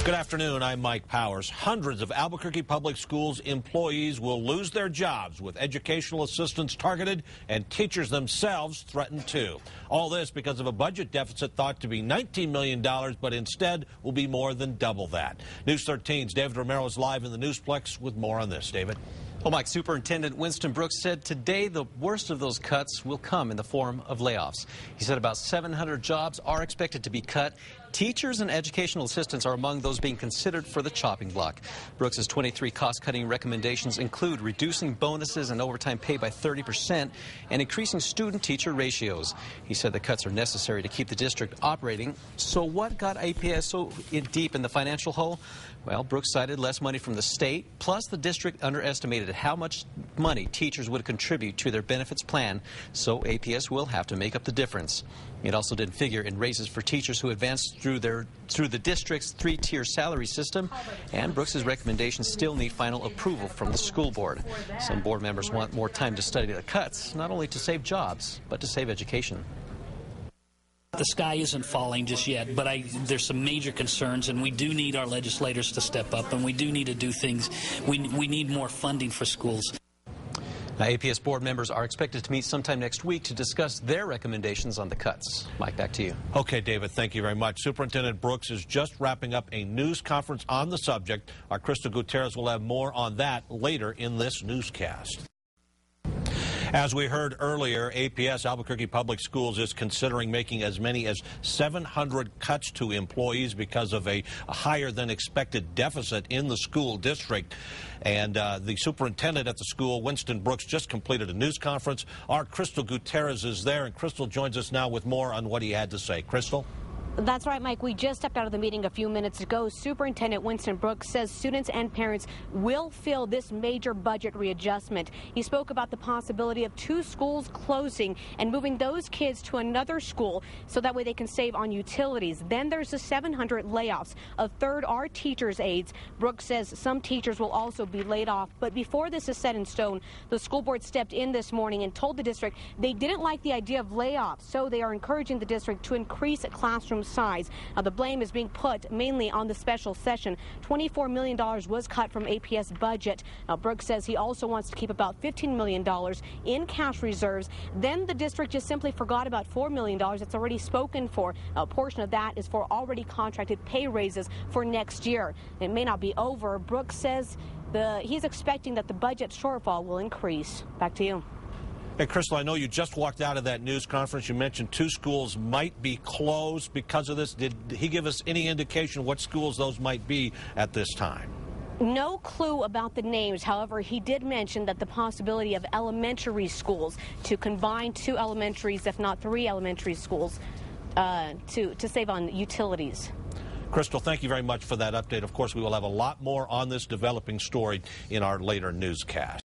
Good afternoon, I'm Mike Powers. Hundreds of Albuquerque Public Schools employees will lose their jobs with educational assistants targeted and teachers themselves threatened too. All this because of a budget deficit thought to be $19 million, but instead will be more than double that. News 13's David Romero is live in the Newsplex with more on this. David? Well, Mike, Superintendent Winston Brooks said today the worst of those cuts will come in the form of layoffs. He said about 700 jobs are expected to be cut. Teachers and educational assistants are among those being considered for the chopping block. Brooks's 23 cost-cutting recommendations include reducing bonuses and overtime pay by 30% and increasing student-teacher ratios. He said the cuts are necessary to keep the district operating. So what got APS so deep in the financial hole? Well, Brooks cited less money from the state, plus the district underestimated how much money teachers would contribute to their benefits plan, so APS will have to make up the difference. It also didn't figure in raises for teachers who advanced through the district's three-tier salary system, and Brooks's recommendations still need final approval from the school board. Some board members want more time to study the cuts, not only to save jobs, but to save education. The sky isn't falling just yet, but there's some major concerns, and we do need our legislators to step up, and we do need to do things. We need more funding for schools. Now, APS board members are expected to meet sometime next week to discuss their recommendations on the cuts. Mike, back to you. Okay, David, thank you very much. Superintendent Brooks is just wrapping up a news conference on the subject. Our Crystal Gutierrez will have more on that later in this newscast. As we heard earlier, APS, Albuquerque Public Schools, is considering making as many as 700 cuts to employees because of a higher than expected deficit in the school district. And the superintendent at the school, Winston Brooks, just completed a news conference. Our Crystal Gutierrez is there, and Crystal joins us now with more on what he had to say. Crystal? That's right, Mike. We just stepped out of the meeting a few minutes ago. Superintendent Winston Brooks says students and parents will feel this major budget readjustment. He spoke about the possibility of 2 schools closing and moving those kids to another school so that way they can save on utilities. Then there's the 700 layoffs. A third are teachers' aides. Brooks says some teachers will also be laid off. But before this is set in stone, the school board stepped in this morning and told the district they didn't like the idea of layoffs, so they are encouraging the district to increase classroom size. Now, the blame is being put mainly on the special session. $24 million was cut from APS budget. Now, Brooks says he also wants to keep about $15 million in cash reserves. Then the district just simply forgot about $4 million that's already spoken for. A portion of that is for already contracted pay raises for next year. It may not be over. Brooks says he's expecting that the budget shortfall will increase. Back to you. Hey, Crystal, I know you just walked out of that news conference. You mentioned 2 schools might be closed because of this. Did he give us any indication what schools those might be at this time? No clue about the names. However, he did mention that the possibility of elementary schools to combine 2 elementaries, if not 3 elementary schools, to save on utilities. Crystal, thank you very much for that update. Of course, we will have a lot more on this developing story in our later newscast.